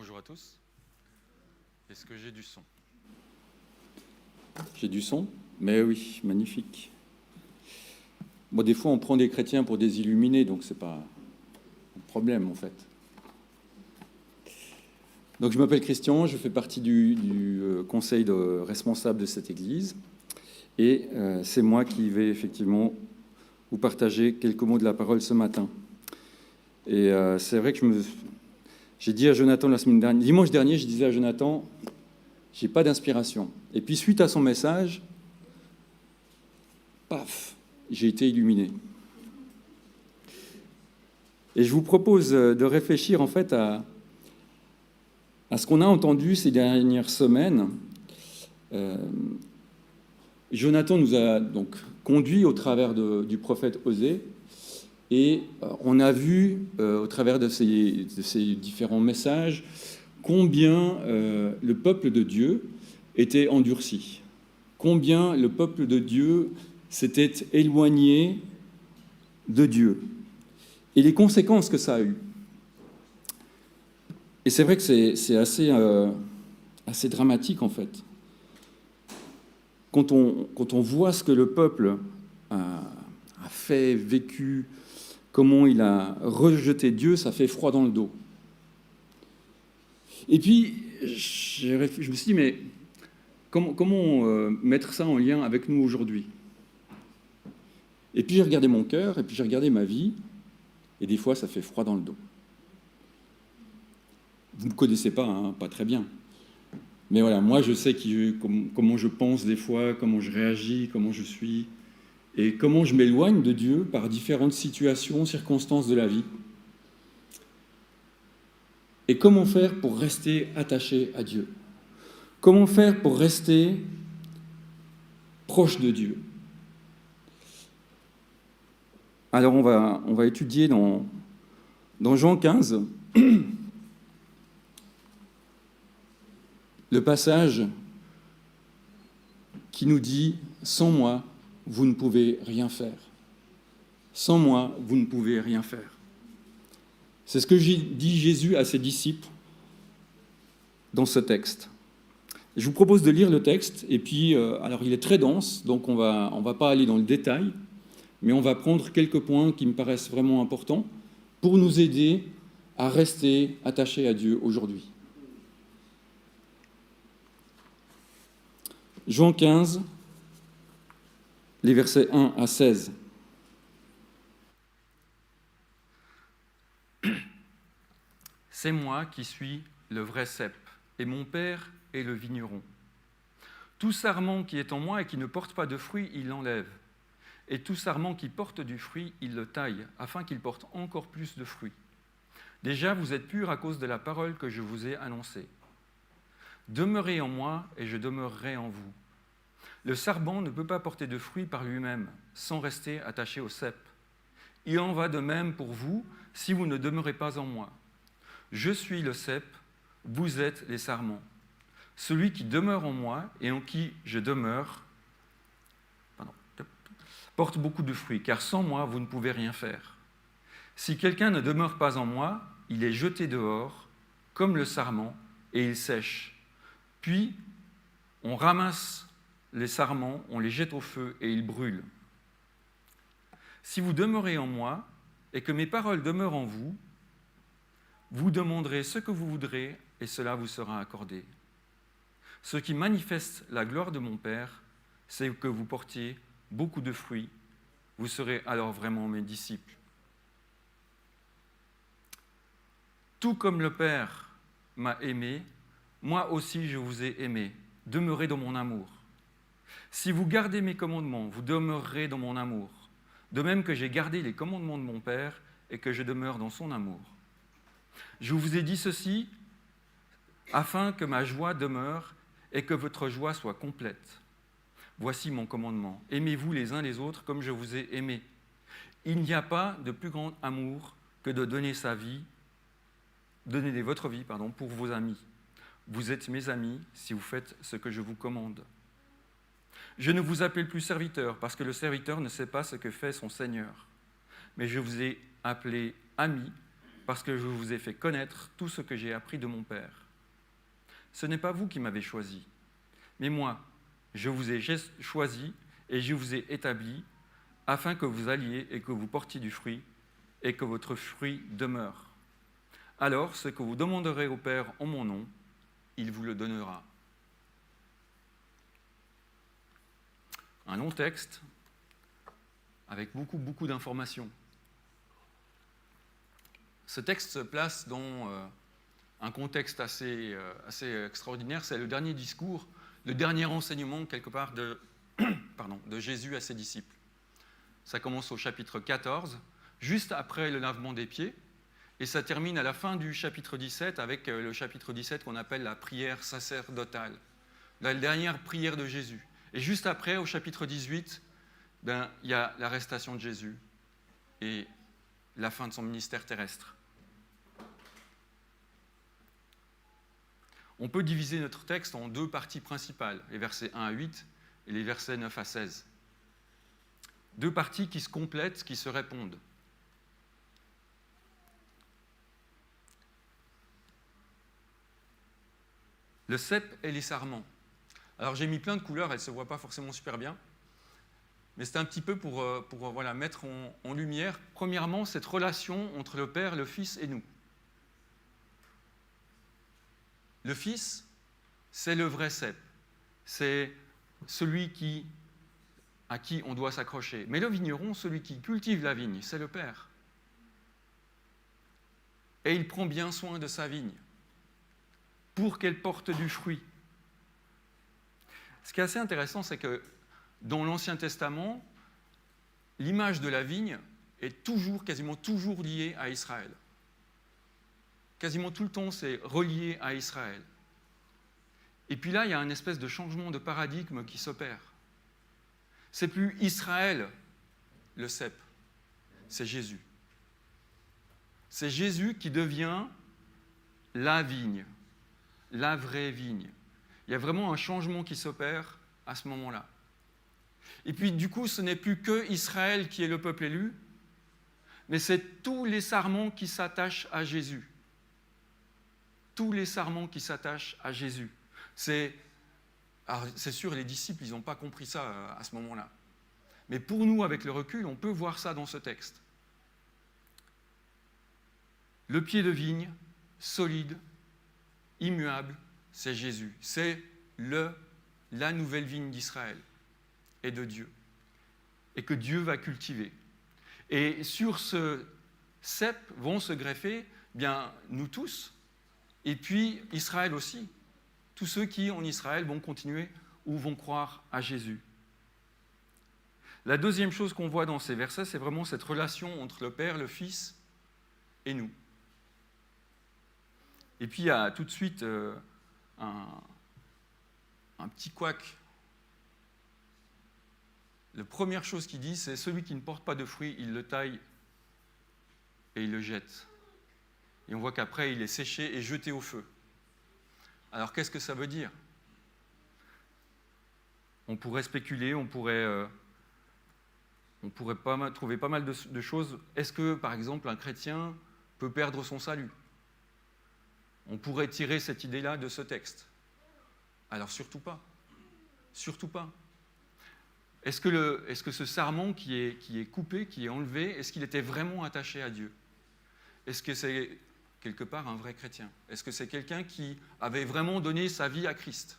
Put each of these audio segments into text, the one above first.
Bonjour à tous. Est-ce que j'ai du son? J'ai du son? Mais oui, magnifique. Bon, des fois, on prend des chrétiens pour des illuminés, donc c'est pas un problème, en fait. Donc, je m'appelle Christian, je fais partie du conseil responsable de cette église. Et c'est moi qui vais effectivement vous partager quelques mots de la parole ce matin. Et c'est vrai que j'ai dit à Jonathan la semaine dernière, dimanche dernier, je disais à Jonathan, j'ai pas d'inspiration. Et puis, suite à son message, paf, j'ai été illuminé. Et je vous propose de réfléchir en fait à ce qu'on a entendu ces dernières semaines. Jonathan nous a donc conduits au travers du prophète Osée, et on a vu au travers de ces différents messages combien le peuple de Dieu était endurci, combien le peuple de Dieu s'était éloigné de Dieu, et les conséquences que ça a eu. Et c'est vrai que c'est assez dramatique, en fait. Quand on voit ce que le peuple a fait, vécu, comment il a rejeté Dieu, ça fait froid dans le dos. Et puis, je me suis dit, mais comment mettre ça en lien avec nous aujourd'hui? Et puis j'ai regardé mon cœur, et puis j'ai regardé ma vie, et des fois, ça fait froid dans le dos. Vous ne me connaissez pas, hein, pas très bien. Mais voilà, moi, je sais comment je pense des fois, comment je réagis, comment je suis, et comment je m'éloigne de Dieu par différentes situations, circonstances de la vie. Et comment faire pour rester attaché à Dieu? Comment faire pour rester proche de Dieu? Alors, on va étudier dans Jean 15, le passage qui nous dit « Sans moi, vous ne pouvez rien faire. Sans moi, vous ne pouvez rien faire. » C'est ce que dit Jésus à ses disciples dans ce texte. Je vous propose de lire le texte, et puis, alors il est très dense, donc on va pas aller dans le détail, mais on va prendre quelques points qui me paraissent vraiment importants pour nous aider à rester attachés à Dieu aujourd'hui. Jean 15, les versets 1 à 16. C'est moi qui suis le vrai cep, et mon Père est le vigneron. Tout sarment qui est en moi et qui ne porte pas de fruit, il l'enlève. Et tout sarment qui porte du fruit, il le taille, afin qu'il porte encore plus de fruits. Déjà, vous êtes purs à cause de la parole que je vous ai annoncée. Demeurez en moi, et je demeurerai en vous. Le sarment ne peut pas porter de fruits par lui-même, sans rester attaché au cep. Il en va de même pour vous, si vous ne demeurez pas en moi. Je suis le cep, vous êtes les sarments. Celui qui demeure en moi et en qui je demeure porte beaucoup de fruits, car sans moi, vous ne pouvez rien faire. Si quelqu'un ne demeure pas en moi, il est jeté dehors, comme le sarment, et il sèche. Puis, on ramasse les sarments, on les jette au feu, et ils brûlent. Si vous demeurez en moi, et que mes paroles demeurent en vous, vous demanderez ce que vous voudrez, et cela vous sera accordé. Ce qui manifeste la gloire de mon Père, c'est que vous portiez beaucoup de fruits. Vous serez alors vraiment mes disciples. Tout comme le Père m'a aimé, moi aussi je vous ai aimé. Demeurez dans mon amour. Si vous gardez mes commandements, vous demeurerez dans mon amour. De même que j'ai gardé les commandements de mon Père et que je demeure dans son amour. Je vous ai dit ceci afin que ma joie demeure et que votre joie soit complète. Voici mon commandement. Aimez-vous les uns les autres comme je vous ai aimés. Il n'y a pas de plus grand amour que de donner votre vie pour vos amis. Vous êtes mes amis si vous faites ce que je vous commande. Je ne vous appelle plus serviteur parce que le serviteur ne sait pas ce que fait son Seigneur. Mais je vous ai appelé amis parce que je vous ai fait connaître tout ce que j'ai appris de mon Père. Ce n'est pas vous qui m'avez choisi, mais moi, je vous ai choisi et je vous ai établi, afin que vous alliez et que vous portiez du fruit, et que votre fruit demeure. Alors, ce que vous demanderez au Père en mon nom, il vous le donnera. Un long texte avec beaucoup d'informations. Ce texte se place dans un contexte assez extraordinaire. C'est le dernier discours, le dernier enseignement, quelque part, de Jésus à ses disciples. Ça commence au chapitre 14, juste après le lavement des pieds, et ça termine à la fin du chapitre 17 avec le chapitre 17 qu'on appelle la prière sacerdotale, la dernière prière de Jésus. Et juste après, au chapitre 18, il y a l'arrestation de Jésus et la fin de son ministère terrestre. On peut diviser notre texte en deux parties principales, les versets 1 à 8 et les versets 9 à 16. Deux parties qui se complètent, qui se répondent. Le cep et les sarments. Alors j'ai mis plein de couleurs, elles ne se voient pas forcément super bien, mais c'est un petit peu pour mettre en lumière, premièrement, cette relation entre le Père, le Fils et nous. Le Fils, c'est le vrai cep, c'est celui à qui on doit s'accrocher. Mais le vigneron, celui qui cultive la vigne, c'est le Père. Et il prend bien soin de sa vigne pour qu'elle porte du fruit. Ce qui est assez intéressant, c'est que dans l'Ancien Testament, l'image de la vigne est quasiment toujours liée à Israël. Quasiment tout le temps, c'est relié à Israël. Et puis là, il y a une espèce de changement de paradigme qui s'opère. C'est plus Israël, le cep, c'est Jésus. C'est Jésus qui devient la vigne, la vraie vigne. Il y a vraiment un changement qui s'opère à ce moment-là. Et puis, du coup, ce n'est plus que Israël qui est le peuple élu, mais c'est tous les sarments qui s'attachent à Jésus. Tous les sarments qui s'attachent à Jésus. C'est sûr, les disciples, ils n'ont pas compris ça à ce moment-là. Mais pour nous, avec le recul, on peut voir ça dans ce texte. Le pied de vigne, solide, immuable, c'est Jésus. C'est la nouvelle vigne d'Israël et de Dieu. Et que Dieu va cultiver. Et sur ce cep vont se greffer, bien, nous tous, et puis Israël aussi. Tous ceux qui, en Israël, vont continuer ou vont croire à Jésus. La deuxième chose qu'on voit dans ces versets, c'est vraiment cette relation entre le Père, le Fils et nous. Et puis il y a tout de suite un petit couac. La première chose qu'il dit, c'est « celui qui ne porte pas de fruit, il le taille et il le jette ». Et on voit qu'après, il est séché et jeté au feu. Alors qu'est-ce que ça veut dire ? On pourrait spéculer, on pourrait trouver pas mal de choses. Est-ce que, par exemple, un chrétien peut perdre son salut ? On pourrait tirer cette idée-là de ce texte. Alors surtout pas. Surtout pas. Est-ce que ce sarment qui est coupé, qui est enlevé, est-ce qu'il était vraiment attaché à Dieu ? Est-ce que c'est quelque part un vrai chrétien ? Est-ce que c'est quelqu'un qui avait vraiment donné sa vie à Christ ?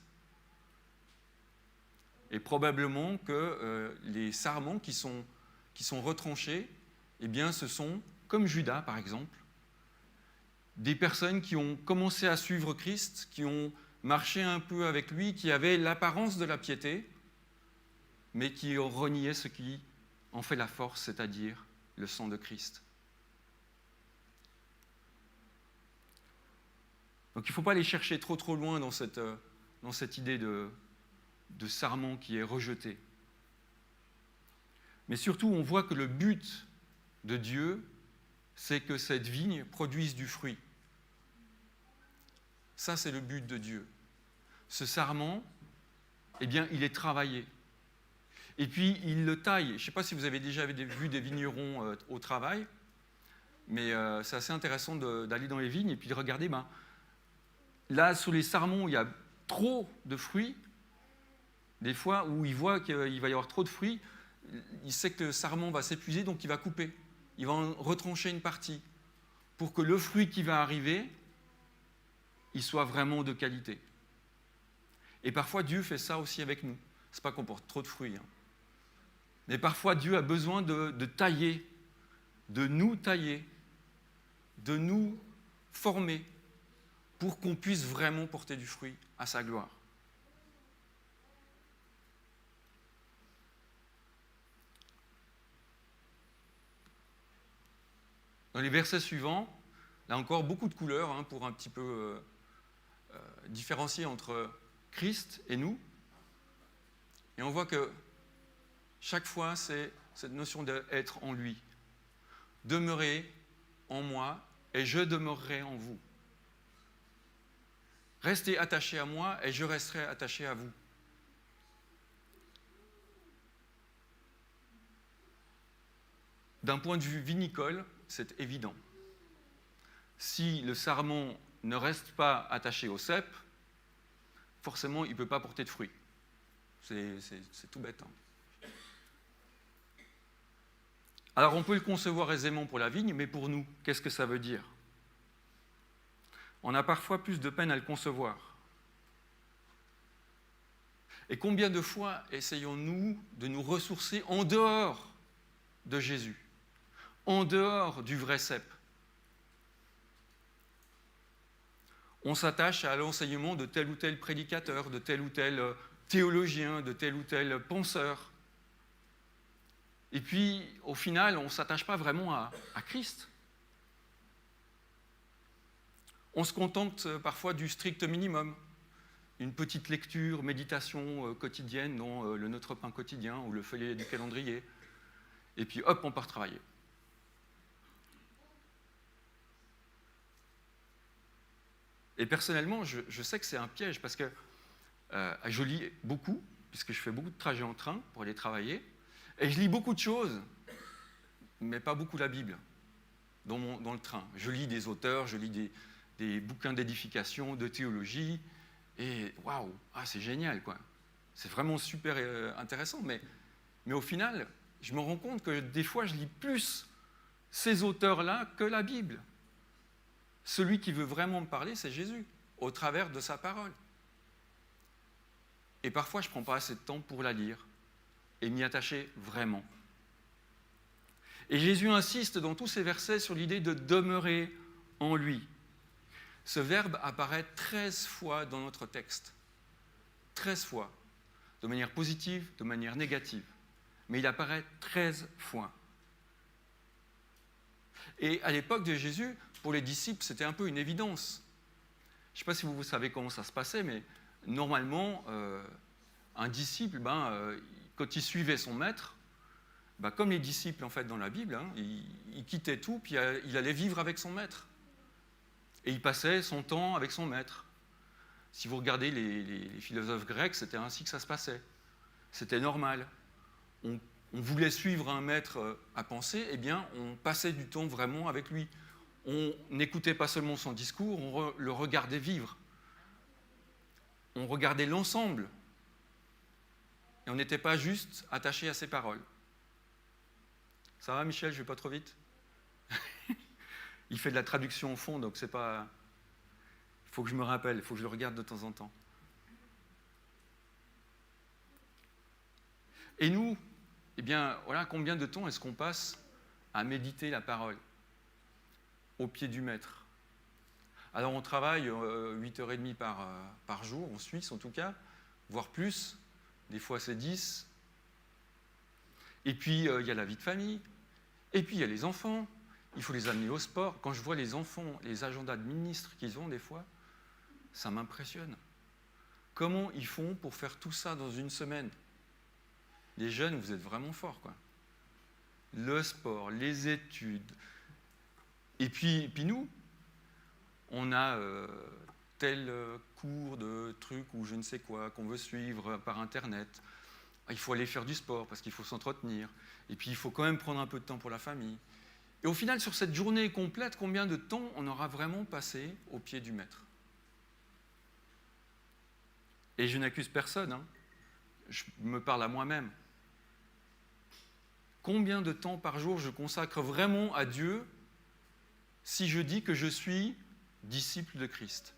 Et probablement que les sarments qui sont retranchés, eh bien, ce sont, comme Judas par exemple, des personnes qui ont commencé à suivre Christ, qui ont marché un peu avec lui, qui avaient l'apparence de la piété, mais qui ont renié ce qui en fait la force, c'est-à-dire le sang de Christ. Donc il ne faut pas aller chercher trop loin dans cette idée de sarment qui est rejeté. Mais surtout, on voit que le but de Dieu, c'est que cette vigne produise du fruit. Ça, c'est le but de Dieu. Ce sarment, eh bien, il est travaillé. Et puis, il le taille. Je ne sais pas si vous avez déjà vu des vignerons au travail, Mais c'est assez intéressant d'aller dans les vignes et puis de regarder, là, sur les sarments, il y a trop de fruits. Des fois, où il voit qu'il va y avoir trop de fruits, il sait que le sarment va s'épuiser, donc il va couper. Il va en retrancher une partie pour que le fruit qui va arriver, il soit vraiment de qualité. Et parfois, Dieu fait ça aussi avec nous. Ce n'est pas qu'on porte trop de fruits. Mais parfois, Dieu a besoin de tailler, de nous former pour qu'on puisse vraiment porter du fruit à sa gloire. Dans les versets suivants, là encore beaucoup de couleurs pour un petit peu différencier entre Christ et nous. Et on voit que chaque fois, c'est cette notion d'être en lui. Demeurez en moi et je demeurerai en vous. Restez attachés à moi et je resterai attaché à vous. D'un point de vue vinicole, c'est évident. Si le sarment ne reste pas attaché au cep, forcément, il ne peut pas porter de fruits. C'est tout bête. Alors, on peut le concevoir aisément pour la vigne, mais pour nous, qu'est-ce que ça veut dire? On a parfois plus de peine à le concevoir. Et combien de fois essayons-nous de nous ressourcer en dehors de Jésus, en dehors du vrai cep? On s'attache à l'enseignement de tel ou tel prédicateur, de tel ou tel théologien, de tel ou tel penseur. Et puis, au final, on ne s'attache pas vraiment à Christ. On se contente parfois du strict minimum. Une petite lecture, méditation quotidienne dans le Notre Pain quotidien ou le feuillet du calendrier. Et puis, hop, on part travailler. Et personnellement, je sais que c'est un piège parce que je lis beaucoup, puisque je fais beaucoup de trajets en train pour aller travailler, et je lis beaucoup de choses, mais pas beaucoup la Bible dans le train. Je lis des auteurs, je lis des bouquins d'édification, de théologie, et waouh, c'est génial, quoi. C'est vraiment super intéressant, mais au final, je me rends compte que des fois, je lis plus ces auteurs-là que la Bible. Celui qui veut vraiment me parler, c'est Jésus, au travers de sa parole. Et parfois, je ne prends pas assez de temps pour la lire et m'y attacher vraiment. Et Jésus insiste dans tous ces versets sur l'idée de demeurer en lui. Ce verbe apparaît 13 fois dans notre texte. 13 fois, de manière positive, de manière négative. Mais il apparaît 13 fois. Et à l'époque de Jésus, pour les disciples, c'était un peu une évidence. Je ne sais pas si vous savez comment ça se passait, mais normalement, un disciple, quand il suivait son maître, comme les disciples en fait dans la Bible, il quittait tout, puis il allait vivre avec son maître. Et il passait son temps avec son maître. Si vous regardez les philosophes grecs, c'était ainsi que ça se passait. C'était normal. On voulait suivre un maître à penser, eh bien, on passait du temps vraiment avec lui. On n'écoutait pas seulement son discours, on le regardait vivre. On regardait l'ensemble. Et on n'était pas juste attaché à ses paroles. Ça va, Michel, je ne vais pas trop vite? Il fait de la traduction au fond, donc c'est pas... Il faut que je me rappelle, il faut que je le regarde de temps en temps. Et nous, eh bien, voilà, combien de temps est-ce qu'on passe à méditer la parole au pied du maître? Alors on travaille 8h30 par jour, en Suisse en tout cas, voire plus, des fois c'est 10. Et puis il y a la vie de famille, et puis il y a les enfants, il faut les amener au sport. Quand je vois les enfants, les agendas de ministres qu'ils ont des fois, ça m'impressionne. Comment ils font pour faire tout ça dans une semaine? Les jeunes, vous êtes vraiment forts, quoi. Le sport, les études. Et puis nous, on a tel cours de trucs ou je ne sais quoi qu'on veut suivre par Internet. Il faut aller faire du sport parce qu'il faut s'entretenir. Et puis il faut quand même prendre un peu de temps pour la famille. Et au final, sur cette journée complète, combien de temps on aura vraiment passé au pied du Maître? Et je n'accuse personne, hein. Je me parle à moi-même. Combien de temps par jour je consacre vraiment à Dieu si je dis que je suis disciple de Christ?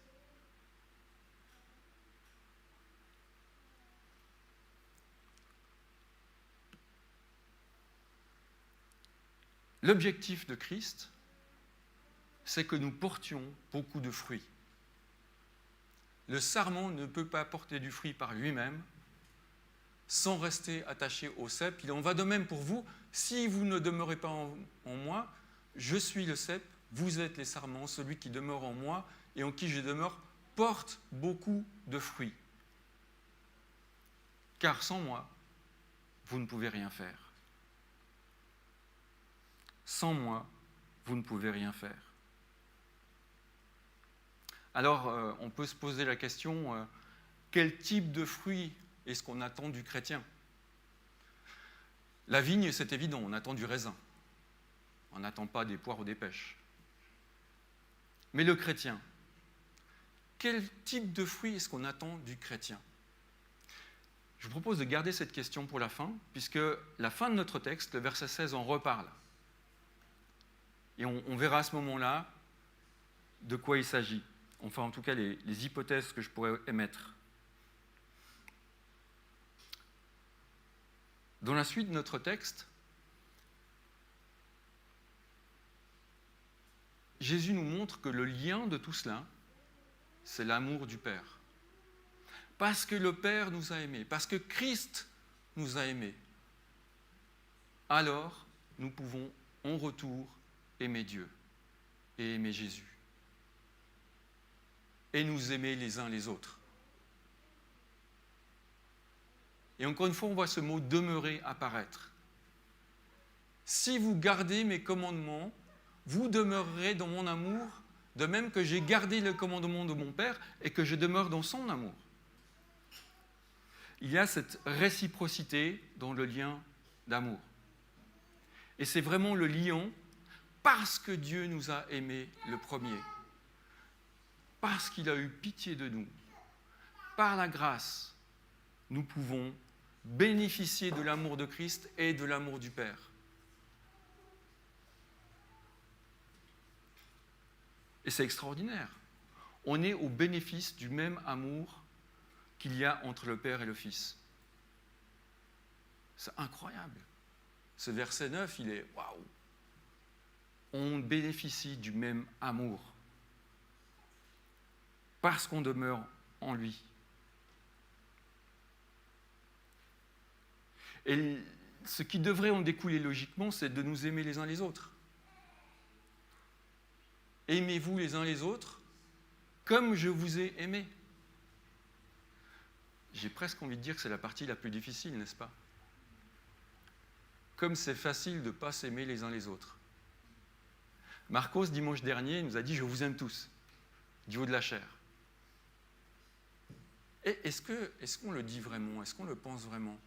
L'objectif de Christ, c'est que nous portions beaucoup de fruits. Le sarment ne peut pas porter du fruit par lui-même sans rester attaché au cep. Il en va de même pour vous. Si vous ne demeurez pas en moi, je suis le cep, vous êtes les sarments, celui qui demeure en moi et en qui je demeure porte beaucoup de fruits. Car sans moi, vous ne pouvez rien faire. Sans moi, vous ne pouvez rien faire. Alors, on peut se poser la question, quel type de fruit est-ce qu'on attend du chrétien? La vigne, c'est évident, on attend du raisin. On n'attend pas des poires ou des pêches. Mais le chrétien, quel type de fruit est-ce qu'on attend du chrétien? Je vous propose de garder cette question pour la fin, puisque la fin de notre texte, le verset 16, en reparle. Et on verra à ce moment-là de quoi il s'agit. Enfin, en tout cas, les hypothèses que je pourrais émettre. Dans la suite de notre texte, Jésus nous montre que le lien de tout cela, c'est l'amour du Père. Parce que le Père nous a aimés, parce que Christ nous a aimés, alors nous pouvons en retour aimer Dieu et aimer Jésus. Et nous aimer les uns les autres. Et encore une fois, on voit ce mot « demeurer » apparaître. Si vous gardez mes commandements, vous demeurerez dans mon amour, de même que j'ai gardé le commandement de mon Père et que je demeure dans son amour. Il y a cette réciprocité dans le lien d'amour. Et c'est vraiment le lien parce que Dieu nous a aimés le premier. Parce qu'il a eu pitié de nous. Par la grâce, nous pouvons bénéficier de l'amour de Christ et de l'amour du Père. Et c'est extraordinaire. On est au bénéfice du même amour qu'il y a entre le Père et le Fils. C'est incroyable. Ce verset 9, il est waouh. On bénéficie du même amour parce qu'on demeure en lui. Et ce qui devrait en découler logiquement, c'est de nous aimer les uns les autres. Aimez-vous les uns les autres comme je vous ai aimé. J'ai presque envie de dire que c'est la partie la plus difficile, n'est-ce pas? Comme c'est facile de ne pas s'aimer les uns les autres. Marcos, dimanche dernier, nous a dit « Je vous aime tous », du haut de la chair. Et est-ce qu'on le dit vraiment? Est-ce qu'on le pense vraiment?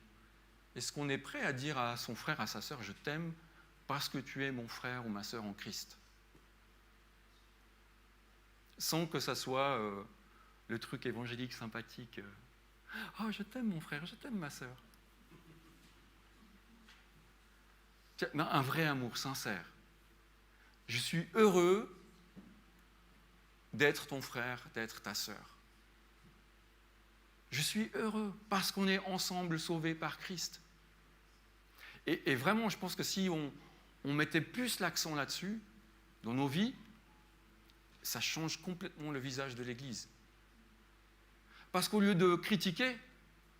Est-ce qu'on est prêt à dire à son frère, à sa sœur « Je t'aime parce que tu es mon frère ou ma sœur en Christ » sans que ça soit le truc évangélique sympathique. « Oh, je t'aime mon frère, je t'aime ma sœur. » Non, un vrai amour sincère. Je suis heureux d'être ton frère, d'être ta sœur. Je suis heureux parce qu'on est ensemble sauvés par Christ. Et vraiment, je pense que si on mettait plus l'accent là-dessus, dans nos vies, ça change complètement le visage de l'Église. Parce qu'au lieu de critiquer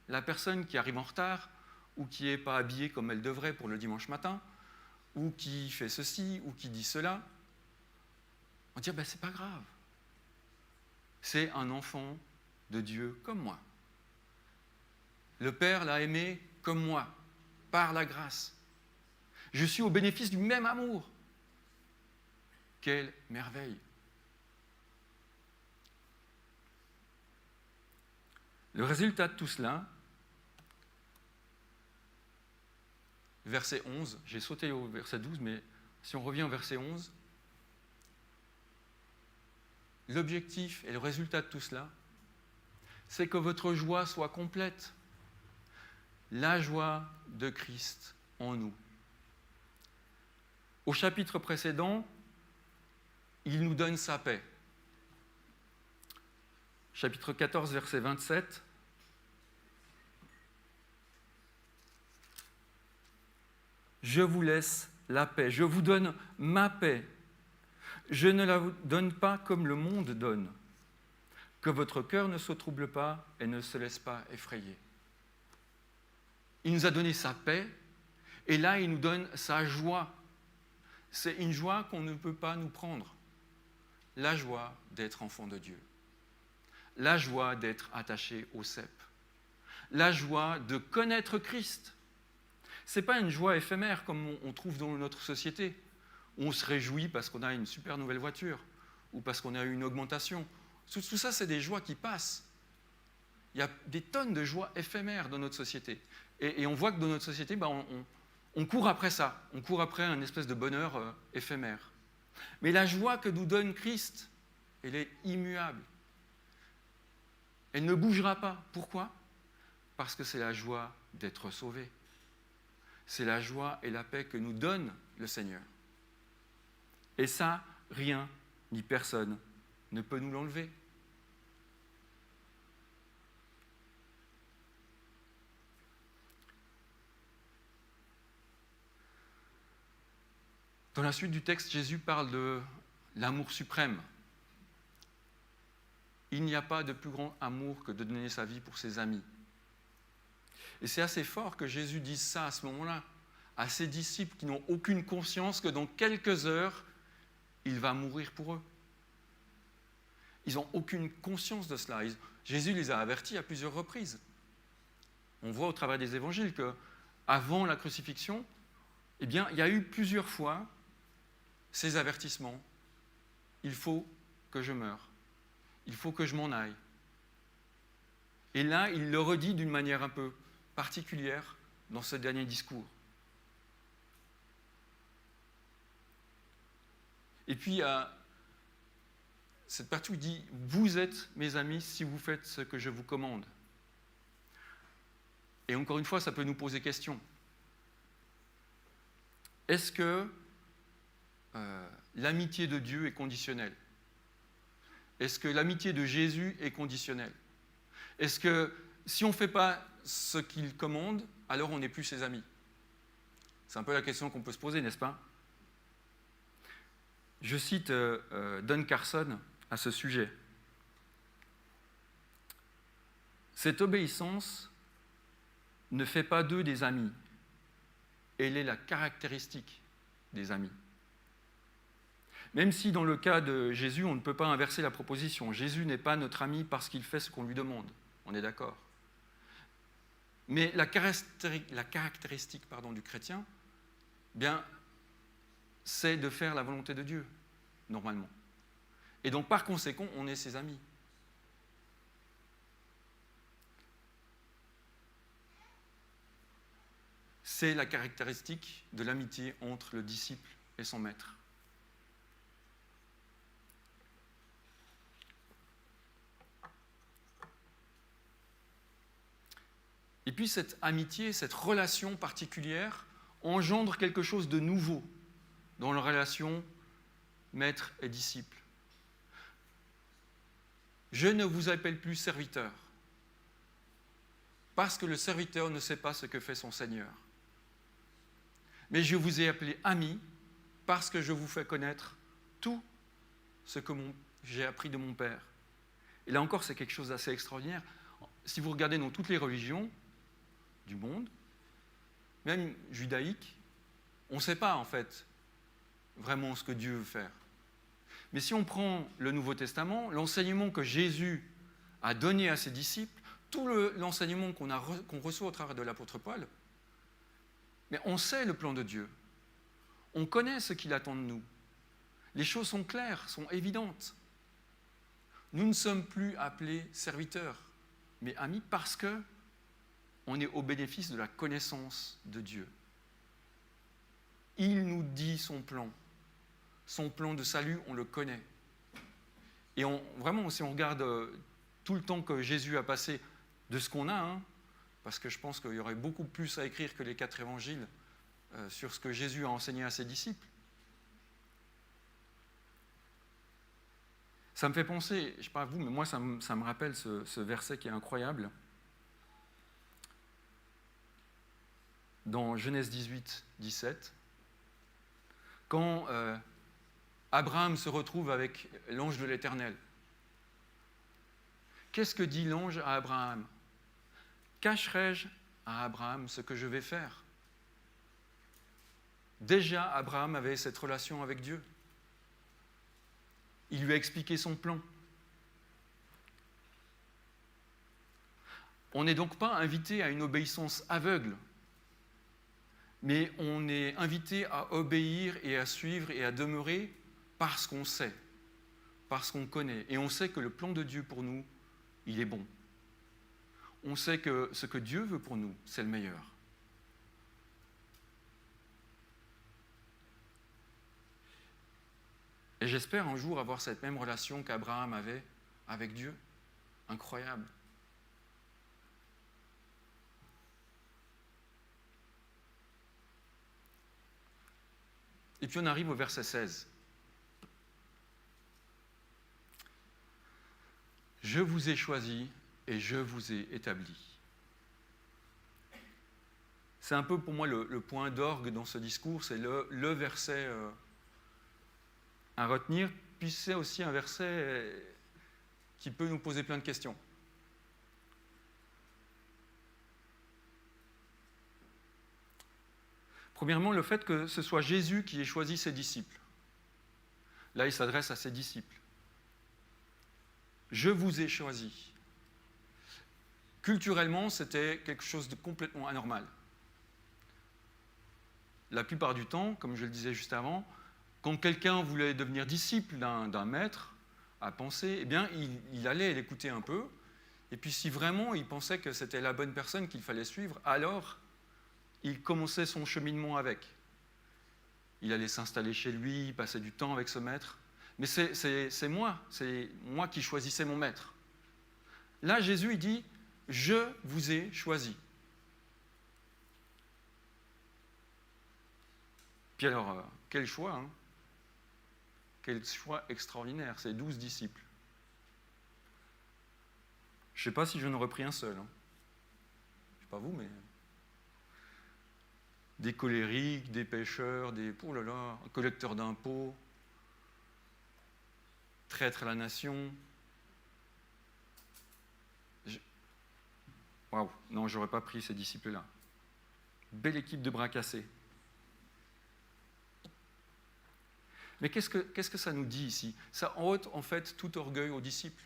la personne qui arrive en retard, ou qui n'est pas habillée comme elle devrait pour le dimanche matin, ou qui fait ceci, ou qui dit cela, on dit « c'est pas grave. C'est un enfant de Dieu comme moi. Le Père l'a aimé comme moi, par la grâce. Je suis au bénéfice du même amour. Quelle merveille! » Le résultat de tout cela, verset 11, j'ai sauté au verset 12, mais si on revient au verset 11, l'objectif et le résultat de tout cela, c'est que votre joie soit complète. La joie de Christ en nous. Au chapitre précédent, il nous donne sa paix. Chapitre 14, verset 27. Je vous laisse la paix, je vous donne ma paix. Je ne la donne pas comme le monde donne. Que votre cœur ne se trouble pas et ne se laisse pas effrayer. Il nous a donné sa paix, et là, il nous donne sa joie. C'est une joie qu'on ne peut pas nous prendre. La joie d'être enfant de Dieu. La joie d'être attaché au cep. La joie de connaître Christ. Ce n'est pas une joie éphémère comme on trouve dans notre société. On se réjouit parce qu'on a une super nouvelle voiture ou parce qu'on a eu une augmentation. Tout ça, c'est des joies qui passent. Il y a des tonnes de joies éphémères dans notre société. Et on voit que dans notre société, on court après ça. On court après un espèce de bonheur éphémère. Mais la joie que nous donne Christ, elle est immuable. Elle ne bougera pas. Pourquoi ? Parce que c'est la joie d'être sauvé. C'est la joie et la paix que nous donne le Seigneur. Et ça, rien ni personne ne peut nous l'enlever. Dans la suite du texte, Jésus parle de l'amour suprême. Il n'y a pas de plus grand amour que de donner sa vie pour ses amis. Et c'est assez fort que Jésus dise ça à ce moment-là, à ses disciples qui n'ont aucune conscience que dans quelques heures, il va mourir pour eux. Ils n'ont aucune conscience de cela. Jésus les a avertis à plusieurs reprises. On voit au travers des évangiles qu'avant la crucifixion, il y a eu plusieurs fois ces avertissements. Il faut que je meure. Il faut que je m'en aille. Et là, il le redit d'une manière un peu particulière dans ce dernier discours. Et puis, il y a cette partie où il dit « Vous êtes mes amis si vous faites ce que je vous commande ». Et encore une fois, ça peut nous poser question. Est-ce que l'amitié de Dieu est conditionnelle ? Est-ce que l'amitié de Jésus est conditionnelle ? Est-ce que si on ne fait pas ce qu'il commande, alors on n'est plus ses amis ? C'est un peu la question qu'on peut se poser, n'est-ce pas ? Je cite Don Carson à ce sujet. Cette obéissance ne fait pas d'eux des amis. Elle est la caractéristique des amis. Même si dans le cas de Jésus, on ne peut pas inverser la proposition. Jésus n'est pas notre ami parce qu'il fait ce qu'on lui demande. On est d'accord. Mais la caractéristique du chrétien, c'est de faire la volonté de Dieu, normalement. Et donc, par conséquent, on est ses amis. C'est la caractéristique de l'amitié entre le disciple et son maître. Et puis cette amitié, cette relation particulière engendre quelque chose de nouveau dans la relation maître et disciple. Je ne vous appelle plus serviteur, parce que le serviteur ne sait pas ce que fait son Seigneur. Mais je vous ai appelé ami, parce que je vous fais connaître tout ce que j'ai appris de mon Père. Et là encore, c'est quelque chose d'assez extraordinaire. Si vous regardez dans toutes les religions du monde, même judaïques, on ne sait pas en fait vraiment ce que Dieu veut faire. Mais si on prend le Nouveau Testament, l'enseignement que Jésus a donné à ses disciples, tout l'enseignement qu'on reçoit au travers de l'apôtre Paul, mais on sait le plan de Dieu. On connaît ce qu'il attend de nous. Les choses sont claires, sont évidentes. Nous ne sommes plus appelés serviteurs, mais amis parce qu'on est au bénéfice de la connaissance de Dieu. Il nous dit son plan. Son plan de salut, on le connaît. Et vraiment, si on regarde tout le temps que Jésus a passé de ce qu'on a, parce que je pense qu'il y aurait beaucoup plus à écrire que les 4 évangiles sur ce que Jésus a enseigné à ses disciples. Ça me fait penser, je ne sais pas à vous, mais moi ça me rappelle ce verset qui est incroyable. Dans Genèse 18, 17, quand Abraham se retrouve avec l'ange de l'Éternel. Qu'est-ce que dit l'ange à Abraham ? Cacherai-je à Abraham ce que je vais faire ? Déjà, Abraham avait cette relation avec Dieu. Il lui a expliqué son plan. On n'est donc pas invité à une obéissance aveugle, mais on est invité à obéir et à suivre et à demeurer parce qu'on sait, parce qu'on connaît. Et on sait que le plan de Dieu pour nous, il est bon. On sait que ce que Dieu veut pour nous, c'est le meilleur. Et j'espère un jour avoir cette même relation qu'Abraham avait avec Dieu. Incroyable. Et puis on arrive au verset 16. Je vous ai choisi et je vous ai établi. C'est un peu pour moi le point d'orgue dans ce discours, c'est le verset à retenir, puis c'est aussi un verset qui peut nous poser plein de questions. Premièrement, le fait que ce soit Jésus qui ait choisi ses disciples. Là, il s'adresse à ses disciples. Je vous ai choisi. Culturellement, c'était quelque chose de complètement anormal. La plupart du temps, comme je le disais juste avant, quand quelqu'un voulait devenir disciple d'un maître à penser, eh bien, il allait l'écouter un peu, et puis si vraiment il pensait que c'était la bonne personne qu'il fallait suivre, alors il commençait son cheminement avec. Il allait s'installer chez lui, passer du temps avec ce maître. Mais c'est moi qui choisissais mon maître. Là, Jésus, il dit « Je vous ai choisi ». Puis alors, quel choix, hein ? Quel choix extraordinaire, ces 12 disciples. Je ne sais pas si je n'aurais pris un seul. Je ne sais pas vous, mais... Des colériques, des pêcheurs, un collecteur d'impôts, traître à la nation. Waouh, non, j'aurais pas pris ces disciples-là. Belle équipe de bras cassés. Mais qu'est-ce que ça nous dit ici ? Ça ôte en fait tout orgueil aux disciples.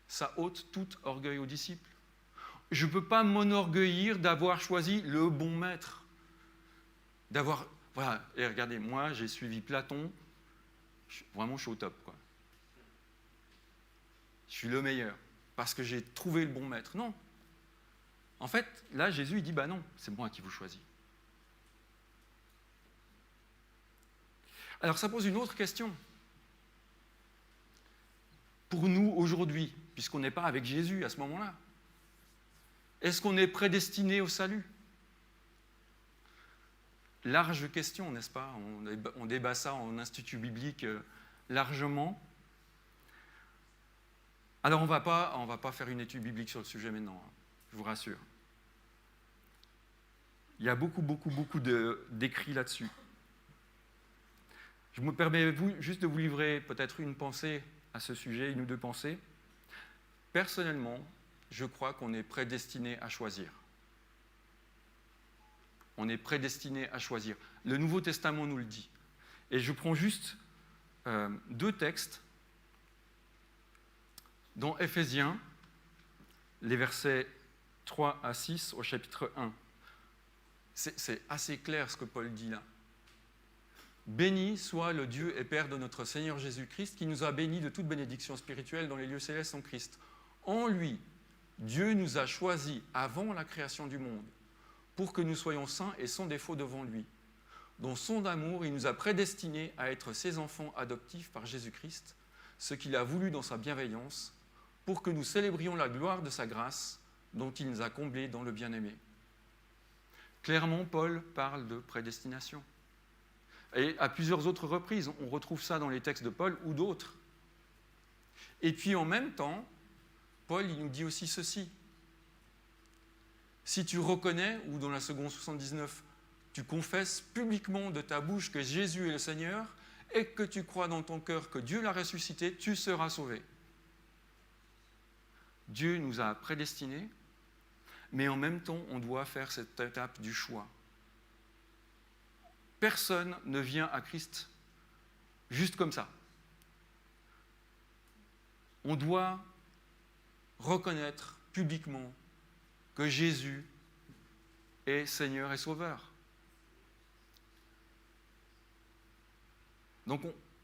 Ça ôte tout orgueil aux disciples. Je ne peux pas m'enorgueillir d'avoir choisi le bon maître. Voilà, et regardez, moi j'ai suivi Platon, vraiment je suis au top, quoi. Je suis le meilleur, parce que j'ai trouvé le bon maître. Non. En fait, là Jésus il dit, bah non, c'est moi qui vous choisis. Alors ça pose une autre question. Pour nous aujourd'hui, puisqu'on n'est pas avec Jésus à ce moment-là, est-ce qu'on est prédestiné au salut ? Large question, n'est-ce pas ? On débat ça en institut biblique largement. Alors on va pas faire une étude biblique sur le sujet maintenant, je vous rassure. Il y a beaucoup d'écrits là-dessus. Je me permets juste de vous livrer peut-être une pensée à ce sujet, une ou deux pensées. Personnellement, je crois qu'on est prédestiné à choisir. On est prédestiné à choisir. Le Nouveau Testament nous le dit. Et je prends juste 2 textes dans Éphésiens, les versets 3 à 6 au chapitre 1. C'est assez clair ce que Paul dit là. Béni soit le Dieu et Père de notre Seigneur Jésus-Christ, qui nous a bénis de toute bénédiction spirituelle dans les lieux célestes en Christ. En lui, Dieu nous a choisis avant la création du monde, pour que nous soyons saints et sans défaut devant lui. Dans son amour, il nous a prédestinés à être ses enfants adoptifs par Jésus-Christ, ce qu'il a voulu dans sa bienveillance, pour que nous célébrions la gloire de sa grâce, dont il nous a comblés dans le bien-aimé. Clairement, Paul parle de prédestination. Et à plusieurs autres reprises, on retrouve ça dans les textes de Paul ou d'autres. Et puis en même temps, Paul il nous dit aussi ceci. Si tu reconnais, ou dans la seconde 79, tu confesses publiquement de ta bouche que Jésus est le Seigneur et que tu crois dans ton cœur que Dieu l'a ressuscité, tu seras sauvé. Dieu nous a prédestinés, mais en même temps, on doit faire cette étape du choix. Personne ne vient à Christ juste comme ça. On doit reconnaître publiquement que Jésus est Seigneur et Sauveur. Donc,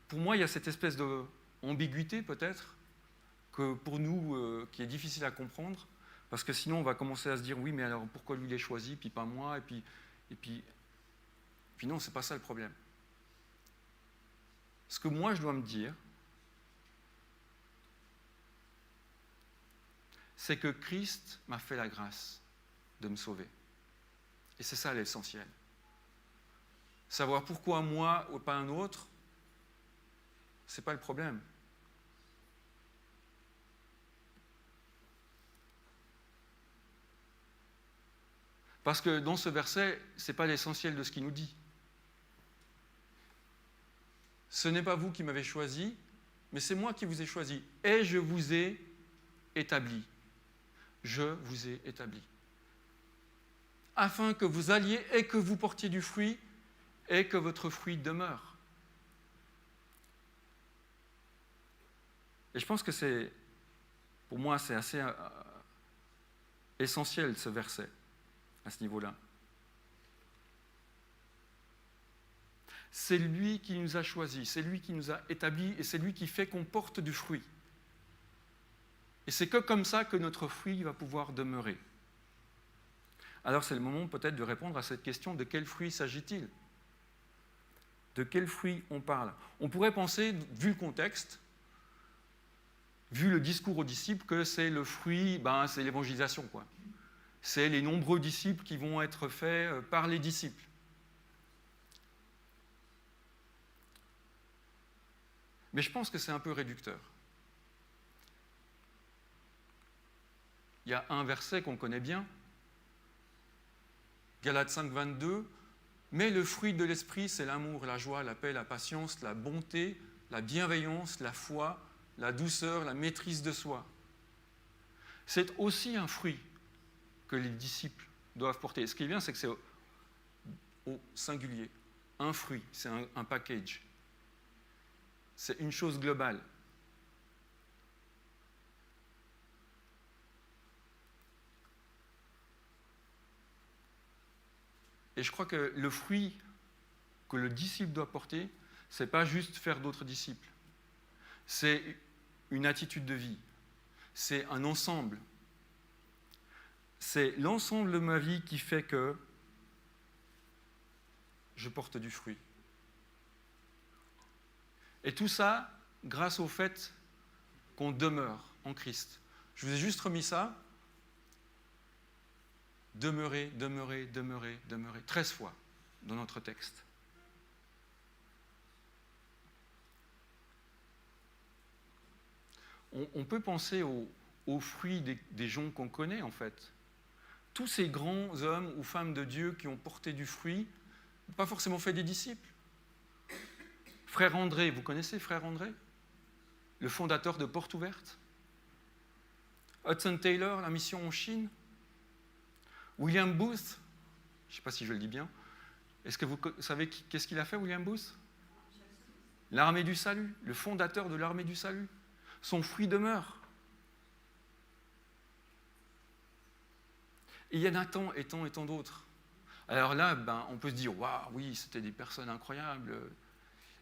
pour moi, il y a cette espèce d'ambiguïté, peut-être, que pour nous, qui est difficile à comprendre, parce que sinon, on va commencer à se dire, oui, mais alors, pourquoi lui, il est choisi, puis pas moi, et puis non, c'est pas ça le problème. Ce que moi, je dois me dire, c'est que Christ m'a fait la grâce de me sauver. Et c'est ça l'essentiel. Savoir pourquoi moi ou pas un autre, c'est pas le problème. Parce que dans ce verset, ce n'est pas l'essentiel de ce qu'il nous dit. Ce n'est pas vous qui m'avez choisi, mais c'est moi qui vous ai choisi. Et je vous ai établi. Je vous ai établi. Afin que vous alliez et que vous portiez du fruit et que votre fruit demeure. Et je pense que pour moi, c'est assez essentiel ce verset, à ce niveau-là. C'est lui qui nous a choisis, c'est lui qui nous a établis et c'est lui qui fait qu'on porte du fruit. Et c'est que comme ça que notre fruit va pouvoir demeurer. Alors c'est le moment peut-être de répondre à cette question, de quel fruit s'agit-il ? De quel fruit on parle ? On pourrait penser, vu le contexte, vu le discours aux disciples, que c'est le fruit, c'est l'évangélisation, quoi. C'est les nombreux disciples qui vont être faits par les disciples. Mais je pense que c'est un peu réducteur. Il y a un verset qu'on connaît bien, Galates 5, 22, « Mais le fruit de l'esprit, c'est l'amour, la joie, la paix, la patience, la bonté, la bienveillance, la foi, la douceur, la maîtrise de soi. » C'est aussi un fruit que les disciples doivent porter. Ce qui est bien, c'est que c'est au singulier. Un fruit, c'est un package. C'est une chose globale. Et je crois que le fruit que le disciple doit porter, ce n'est pas juste faire d'autres disciples. C'est une attitude de vie. C'est un ensemble. C'est l'ensemble de ma vie qui fait que je porte du fruit. Et tout ça grâce au fait qu'on demeure en Christ. Je vous ai juste remis ça. Demeurer, demeurer, demeurer, demeurer. 13 fois dans notre texte. On peut penser aux fruits des gens qu'on connaît, en fait. Tous ces grands hommes ou femmes de Dieu qui ont porté du fruit, n'ont pas forcément fait des disciples. Frère André, vous connaissez Frère André ? Le fondateur de Porte Ouverte. Hudson Taylor, la mission en Chine. William Booth, je ne sais pas si je le dis bien. Est-ce que vous savez qu'est-ce qu'il a fait, William Booth ? L'armée du salut, le fondateur de l'armée du salut. Son fruit demeure. Et il y en a tant et tant et tant d'autres. Alors là, on peut se dire, waouh, oui, c'était des personnes incroyables.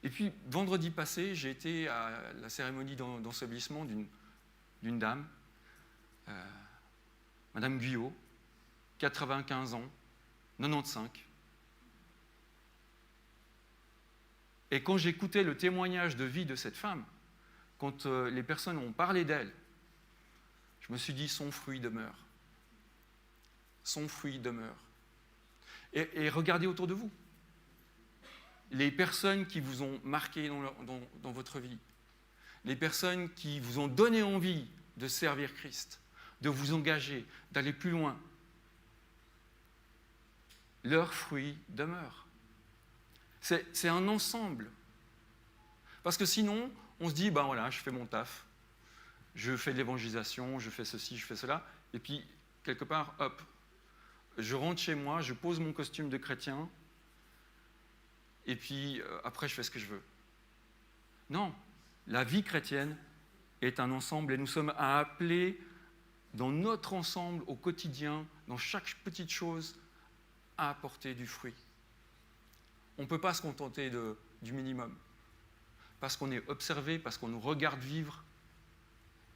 Et puis, vendredi passé, j'ai été à la cérémonie d'ensevelissement d'une dame, Madame Guyot, 95 ans, 95. Et quand j'écoutais le témoignage de vie de cette femme, quand les personnes ont parlé d'elle, je me suis dit, son fruit demeure. Son fruit demeure. Et regardez autour de vous. Les personnes qui vous ont marqué dans votre vie, les personnes qui vous ont donné envie de servir Christ, de vous engager, d'aller plus loin, leurs fruits demeurent. C'est un ensemble. Parce que sinon, on se dit, ben voilà, je fais mon taf, je fais de l'évangélisation, je fais ceci, je fais cela, et puis, quelque part, hop, je rentre chez moi, je pose mon costume de chrétien, et puis après, je fais ce que je veux. Non, la vie chrétienne est un ensemble, et nous sommes appelés, dans notre ensemble, au quotidien, dans chaque petite chose, à apporter du fruit. On ne peut pas se contenter du minimum, parce qu'on est observé, parce qu'on nous regarde vivre,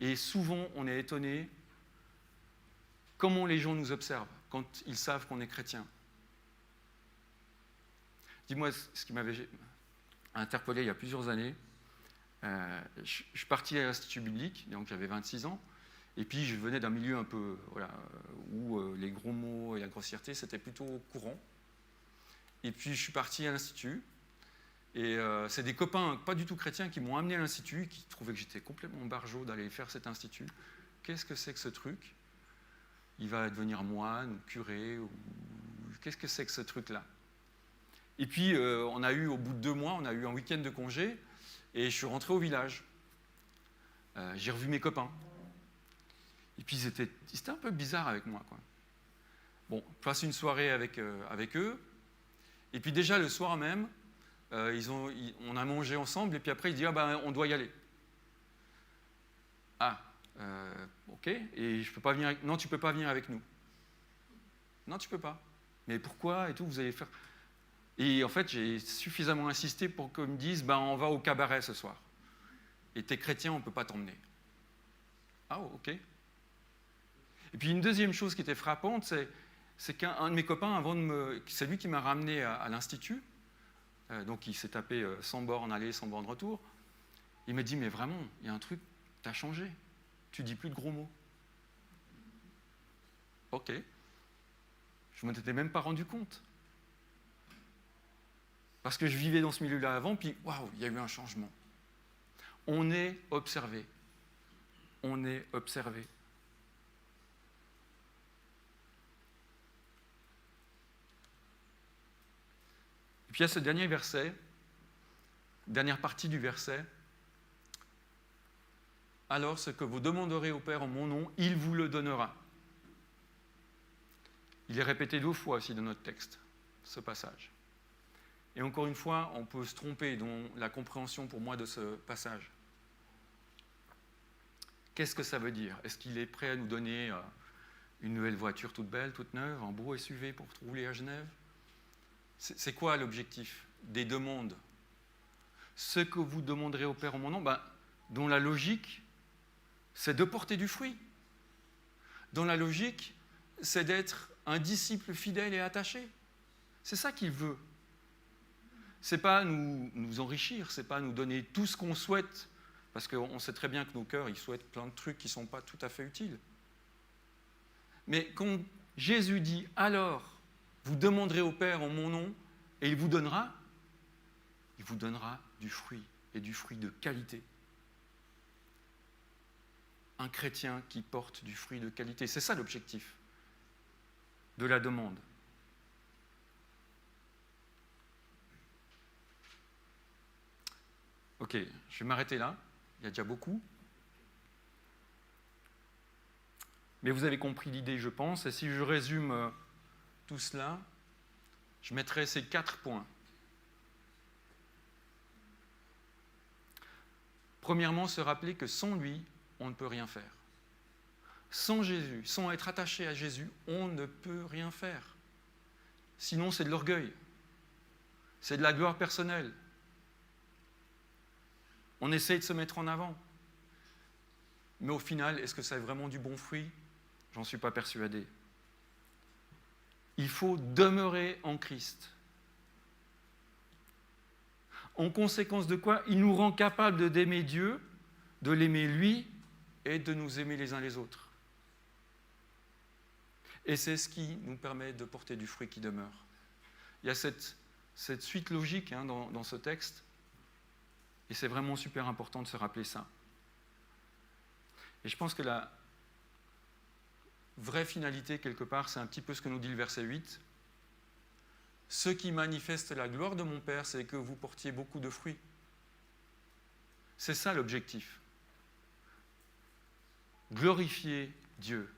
et souvent on est étonné comment les gens nous observent quand ils savent qu'on est chrétien. Dis-moi ce qui m'avait interpellé il y a plusieurs années. Je suis parti à l'Institut biblique, donc j'avais 26 ans, et puis je venais d'un milieu un peu où les gros mots et la grossièreté c'était plutôt courant. Et puis je suis parti à l'Institut, et c'est des copains pas du tout chrétiens qui m'ont amené à l'Institut, qui trouvaient que j'étais complètement barjot d'aller faire cet institut. Qu'est-ce que c'est que ce truc ? Il va devenir moine ou curé, ou qu'est-ce que c'est que ce truc-là ? Et puis on a eu, au bout de 2 mois, on a eu un week-end de congé, et je suis rentré au village. J'ai revu mes copains. Et puis ils étaient un peu bizarres avec moi, quoi. Bon, je passe une soirée avec eux, et puis déjà le soir même, on a mangé ensemble, et puis après, il dit « Ah ben, on doit y aller. » Ah, ok, et je peux pas venir avec... Non, tu peux pas venir avec nous. Non, tu peux pas. Mais pourquoi et tout, vous allez faire... Et en fait, j'ai suffisamment insisté pour qu'ils me disent « Ben, on va au cabaret ce soir. Et t'es chrétien, on ne peut pas t'emmener. » Ah, ok. Et puis une deuxième chose qui était frappante, c'est qu'un de mes copains, c'est lui qui m'a ramené à l'Institut, donc il s'est tapé 100 bornes aller, 100 bornes retour. Il m'a dit, mais vraiment, il y a un truc, t'as changé. Tu dis plus de gros mots. Ok. Je ne m'en étais même pas rendu compte. Parce que je vivais dans ce milieu-là avant, puis waouh, il y a eu un changement. On est observé. On est observé. Et puis il y a ce dernier verset, dernière partie du verset. Alors ce que vous demanderez au Père en mon nom, il vous le donnera. Il est répété 2 fois aussi dans notre texte, ce passage. Et encore une fois, on peut se tromper dans la compréhension pour moi de ce passage. Qu'est-ce que ça veut dire ? Est-ce qu'il est prêt à nous donner une nouvelle voiture toute belle, toute neuve, un beau SUV pour rouler à Genève ? C'est quoi l'objectif des demandes ? Ce que vous demanderez au Père en mon nom, dont la logique, c'est de porter du fruit. Dont la logique, c'est d'être un disciple fidèle et attaché. C'est ça qu'il veut. C'est pas nous enrichir, c'est pas nous donner tout ce qu'on souhaite, parce qu'on sait très bien que nos cœurs, ils souhaitent plein de trucs qui ne sont pas tout à fait utiles. Mais quand Jésus dit « Alors, vous demanderez au Père en mon nom, et il vous donnera du fruit, et du fruit de qualité. Un chrétien qui porte du fruit de qualité. C'est ça l'objectif de la demande. Ok, je vais m'arrêter là. Il y a déjà beaucoup. Mais vous avez compris l'idée, je pense. Et si je résume tout cela, je mettrai ces 4 points. Premièrement, se rappeler que sans lui, on ne peut rien faire. Sans Jésus, sans être attaché à Jésus, on ne peut rien faire. Sinon, c'est de l'orgueil. C'est de la gloire personnelle. On essaie de se mettre en avant. Mais au final, est-ce que ça a vraiment du bon fruit ? J'en suis pas persuadé. Il faut demeurer en Christ. En conséquence de quoi, il nous rend capables d'aimer Dieu, de l'aimer lui et de nous aimer les uns les autres. Et c'est ce qui nous permet de porter du fruit qui demeure. Il y a cette suite logique dans ce texte, et c'est vraiment super important de se rappeler ça. Et je pense que la vraie finalité, quelque part, c'est un petit peu ce que nous dit le verset 8. Ce qui manifeste la gloire de mon Père, c'est que vous portiez beaucoup de fruits. C'est ça l'objectif. Glorifier Dieu.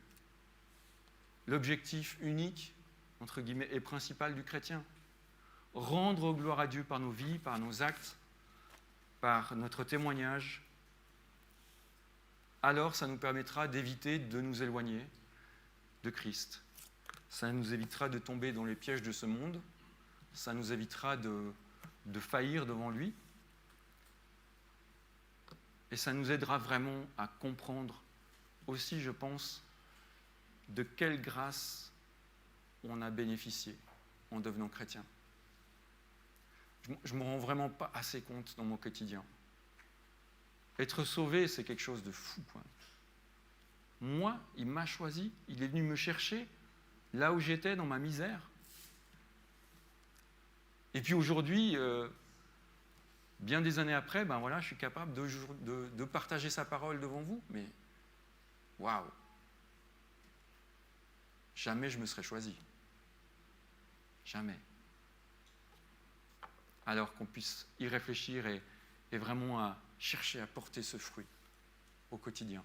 L'objectif unique, entre guillemets, et principal du chrétien. Rendre gloire à Dieu par nos vies, par nos actes, par notre témoignage. Alors ça nous permettra d'éviter de nous éloigner de Christ. Ça nous évitera de tomber dans les pièges de ce monde. Ça nous évitera de faillir devant lui. Et ça nous aidera vraiment à comprendre aussi, je pense, de quelle grâce on a bénéficié en devenant chrétien. Je ne me rends vraiment pas assez compte dans mon quotidien. Être sauvé, c'est quelque chose de fou, quoi. Moi, il m'a choisi, il est venu me chercher là où j'étais, dans ma misère. Et puis aujourd'hui, bien des années après, je suis capable de partager sa parole devant vous. Mais waouh! Jamais je me serais choisi. Jamais. Alors qu'on puisse y réfléchir et vraiment à chercher à porter ce fruit au quotidien.